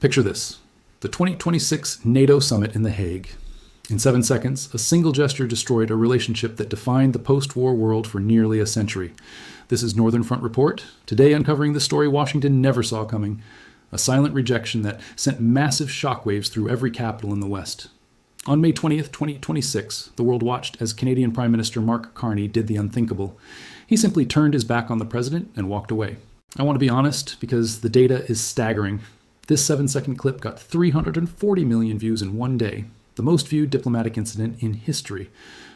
Picture this: the 2026 NATO Summit in The Hague. In 7 seconds, a single gesture destroyed a relationship that defined the post-war world for nearly a century. This is Northern Front Report, today uncovering the story Washington never saw coming, a silent rejection that sent massive shockwaves through every capital in the West. On May 20th, 2026, the world watched as Canadian Prime Minister Mark Carney did the unthinkable. He simply turned his back on the president and walked away. I want to be honest because the data is staggering. This 7-second clip got 340 million views in one day, the most viewed diplomatic incident in history.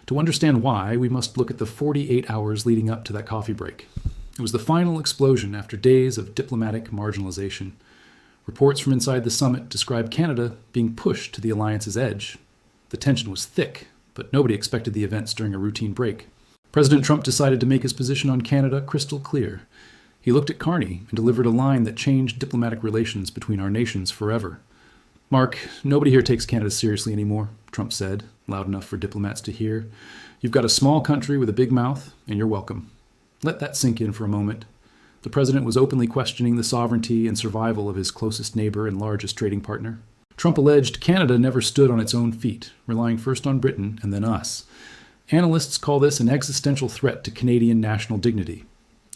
To understand why, we must look at the 48 hours leading up to that coffee break. It was the final explosion after days of diplomatic marginalization. Reports from inside the summit describe Canada being pushed to the alliance's edge. The tension was thick, but nobody expected the events during a routine break. President Trump decided to make his position on Canada crystal clear. He looked at Carney and delivered a line that changed diplomatic relations between our nations forever. "Mark, nobody here takes Canada seriously anymore," Trump said, loud enough for diplomats to hear. "You've got a small country with a big mouth, and you're welcome." Let that sink in for a moment. The president was openly questioning the sovereignty and survival of his closest neighbor and largest trading partner. Trump alleged Canada never stood on its own feet, relying first on Britain and then us. Analysts call this an existential threat to Canadian national dignity.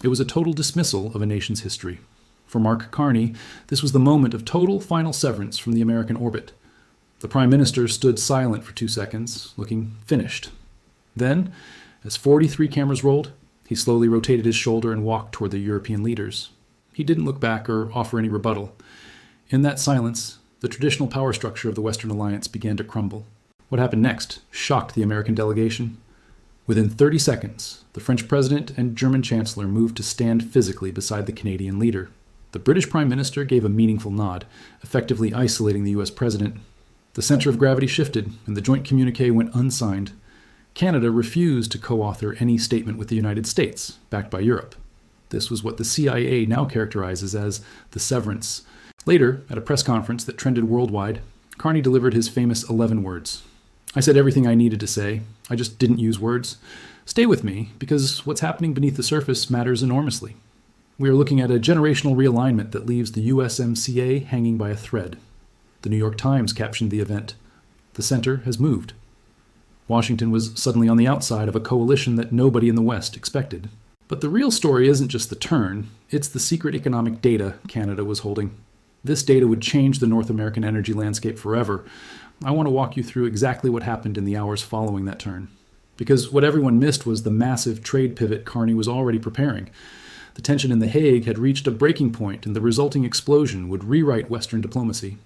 It was a total dismissal of a nation's history. For Mark Carney, this was the moment of total final severance from the American orbit. The Prime Minister stood silent for 2 seconds, looking finished. Then, as 43 cameras rolled, he slowly rotated his shoulder and walked toward the European leaders. He didn't look back or offer any rebuttal. In that silence, the traditional power structure of the Western Alliance began to crumble. What happened next shocked the American delegation. Within 30 seconds, the French president and German chancellor moved to stand physically beside the Canadian leader. The British Prime Minister gave a meaningful nod, effectively isolating the US president. The center of gravity shifted, and the Joint Communiqué went unsigned. Canada refused to co-author any statement with the United States, backed by Europe. This was what the CIA now characterizes as the severance. Later, at a press conference that trended worldwide, Carney delivered his famous 11 words. "I said everything I needed to say. I just didn't use words. Stay with me, because what's happening beneath the surface matters enormously. We are looking at a generational realignment that leaves the USMCA hanging by a thread." The New York Times captioned the event. The center has moved. Washington was suddenly on the outside of a coalition that nobody in the West expected. But the real story isn't just the turn, it's the secret economic data Canada was holding. This data would change the North American energy landscape forever. I want to walk you through exactly what happened in the hours following that turn. Because what everyone missed was the massive trade pivot Carney was already preparing. The tension in The Hague had reached a breaking point, and the resulting explosion would rewrite Western diplomacy.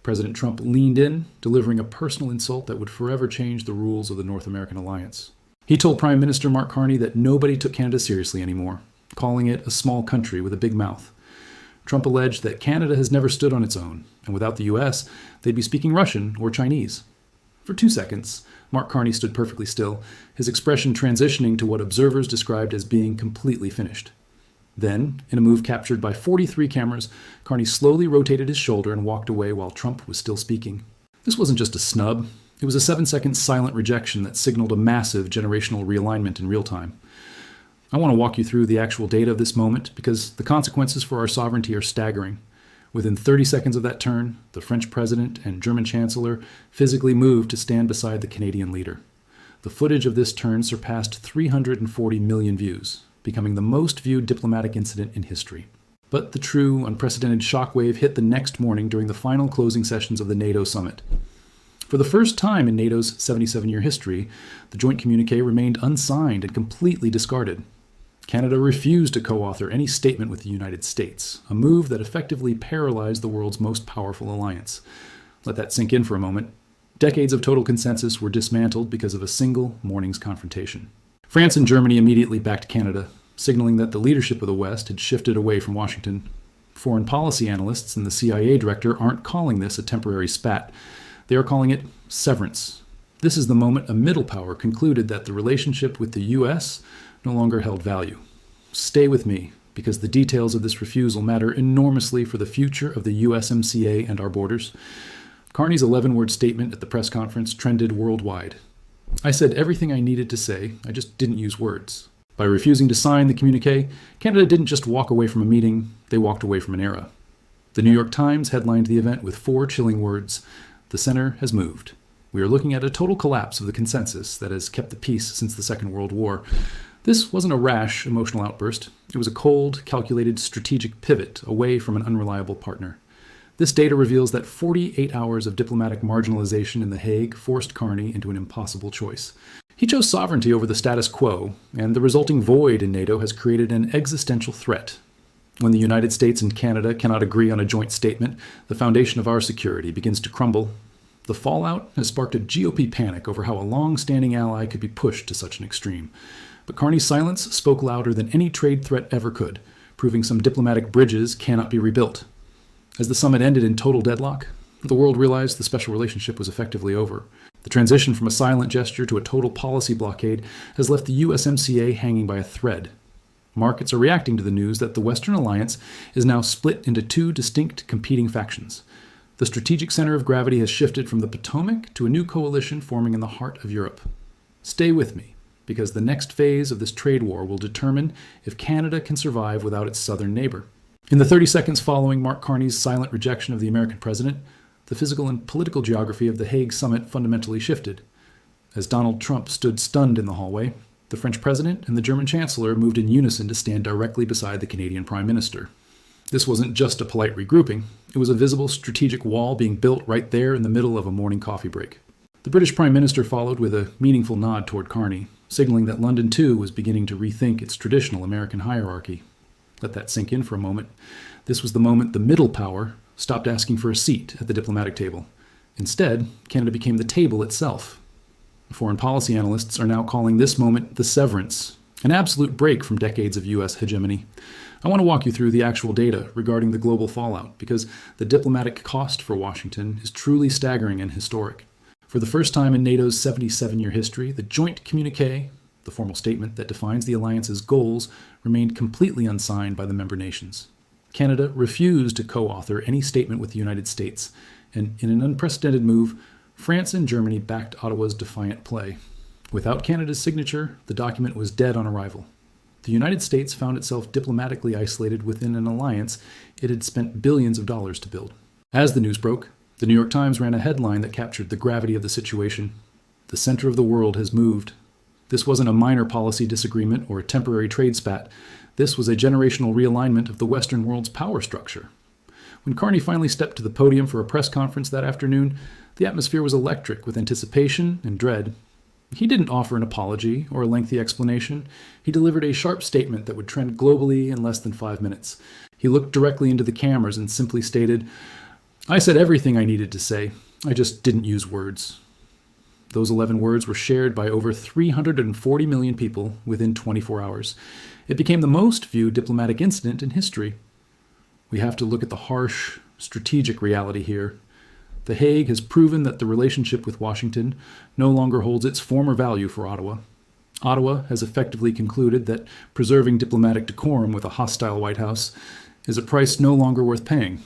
President Trump leaned in, delivering a personal insult that would forever change the rules of the North American alliance. He told Prime Minister Mark Carney that nobody took Canada seriously anymore, calling it a small country with a big mouth. Trump alleged that Canada has never stood on its own, and without the US, they'd be speaking Russian or Chinese. For 2 seconds, Mark Carney stood perfectly still, his expression transitioning to what observers described as being completely finished. Then, in a move captured by 43 cameras, Carney slowly rotated his shoulder and walked away while Trump was still speaking. This wasn't just a snub. It was a 7-second silent rejection that signaled a massive generational realignment in real time. I want to walk you through the actual data of this moment because the consequences for our sovereignty are staggering. Within 30 seconds of that turn, the French president and German chancellor physically moved to stand beside the Canadian leader. The footage of this turn surpassed 340 million views, becoming the most viewed diplomatic incident in history. But the true, unprecedented shockwave hit the next morning during the final closing sessions of the NATO Summit. For the first time in NATO's 77-year history, the Joint Communiqué remained unsigned and completely discarded. Canada refused to co-author any statement with the United States, a move that effectively paralyzed the world's most powerful alliance. Let that sink in for a moment. Decades of total consensus were dismantled because of a single morning's confrontation. France and Germany immediately backed Canada, signaling that the leadership of the West had shifted away from Washington. Foreign policy analysts and the CIA director aren't calling this a temporary spat. They are calling it severance. This is the moment a middle power concluded that the relationship with the US no longer held value. Stay with me, because the details of this refusal matter enormously for the future of the USMCA and our borders. Carney's 11-word statement at the press conference trended worldwide. "I said everything I needed to say, I just didn't use words." By refusing to sign the communiqué, Canada didn't just walk away from a meeting, they walked away from an era. The New York Times headlined the event with 4 chilling words: "The center has moved." We are looking at a total collapse of the consensus that has kept the peace since the Second World War. This wasn't a rash emotional outburst. It was a cold, calculated, strategic pivot away from an unreliable partner. This data reveals that 48 hours of diplomatic marginalization in The Hague forced Carney into an impossible choice. He chose sovereignty over the status quo, and the resulting void in NATO has created an existential threat. When the United States and Canada cannot agree on a joint statement, the foundation of our security begins to crumble. The fallout has sparked a GOP panic over how a long-standing ally could be pushed to such an extreme. But Carney's silence spoke louder than any trade threat ever could, proving some diplomatic bridges cannot be rebuilt. As the summit ended in total deadlock, the world realized the special relationship was effectively over. The transition from a silent gesture to a total policy blockade has left the USMCA hanging by a thread. Markets are reacting to the news that the Western alliance is now split into 2 distinct competing factions. The strategic center of gravity has shifted from the Potomac to a new coalition forming in the heart of Europe. Stay with me, because the next phase of this trade war will determine if Canada can survive without its southern neighbor. In the 30 seconds following Mark Carney's silent rejection of the American president, the physical and political geography of the Hague summit fundamentally shifted. As Donald Trump stood stunned in the hallway, the French president and the German chancellor moved in unison to stand directly beside the Canadian prime minister. This wasn't just a polite regrouping. It was a visible strategic wall being built right there in the middle of a morning coffee break. The British prime minister followed with a meaningful nod toward Carney, signaling that London too was beginning to rethink its traditional American hierarchy. Let that sink in for a moment. This was the moment the middle power stopped asking for a seat at the diplomatic table. Instead, Canada became the table itself. Foreign policy analysts are now calling this moment the Severance, an absolute break from decades of U.S. hegemony. I want to walk you through the actual data regarding the global fallout, because the diplomatic cost for Washington is truly staggering and historic. For the first time in NATO's 77-year history, the Joint Communiqué, the formal statement that defines the alliance's goals, remained completely unsigned by the member nations. Canada refused to co-author any statement with the United States, and in an unprecedented move, France and Germany backed Ottawa's defiant play. Without Canada's signature, the document was dead on arrival. The United States found itself diplomatically isolated within an alliance it had spent billions of dollars to build. As the news broke, the New York Times ran a headline that captured the gravity of the situation. "The center of the world has moved." This wasn't a minor policy disagreement or a temporary trade spat. This was a generational realignment of the Western world's power structure. When Carney finally stepped to the podium for a press conference that afternoon, the atmosphere was electric with anticipation and dread. He didn't offer an apology or a lengthy explanation. He delivered a sharp statement that would trend globally in less than 5 minutes. He looked directly into the cameras and simply stated, "I said everything I needed to say. I just didn't use words." Those 11 words were shared by over 340 million people within 24 hours. It became the most viewed diplomatic incident in history. We have to look at the harsh, strategic reality here. The Hague has proven that the relationship with Washington no longer holds its former value for Ottawa. Ottawa has effectively concluded that preserving diplomatic decorum with a hostile White House is a price no longer worth paying.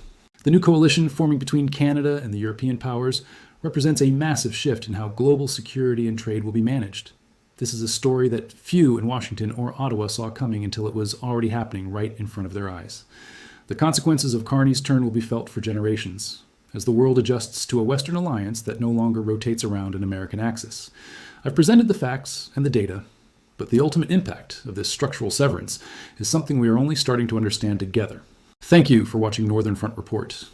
The new coalition forming between Canada and the European powers represents a massive shift in how global security and trade will be managed. This is a story that few in Washington or Ottawa saw coming until it was already happening right in front of their eyes. The consequences of Carney's turn will be felt for generations, as the world adjusts to a Western alliance that no longer rotates around an American axis. I've presented the facts and the data, but the ultimate impact of this structural severance is something we are only starting to understand together. Thank you for watching Northern Front Report.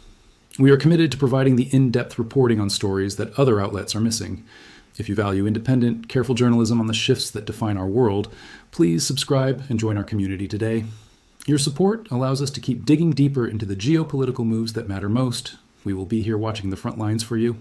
We are committed to providing the in-depth reporting on stories that other outlets are missing. If you value independent, careful journalism on the shifts that define our world, please subscribe and join our community today. Your support allows us to keep digging deeper into the geopolitical moves that matter most. We will be here watching the front lines for you.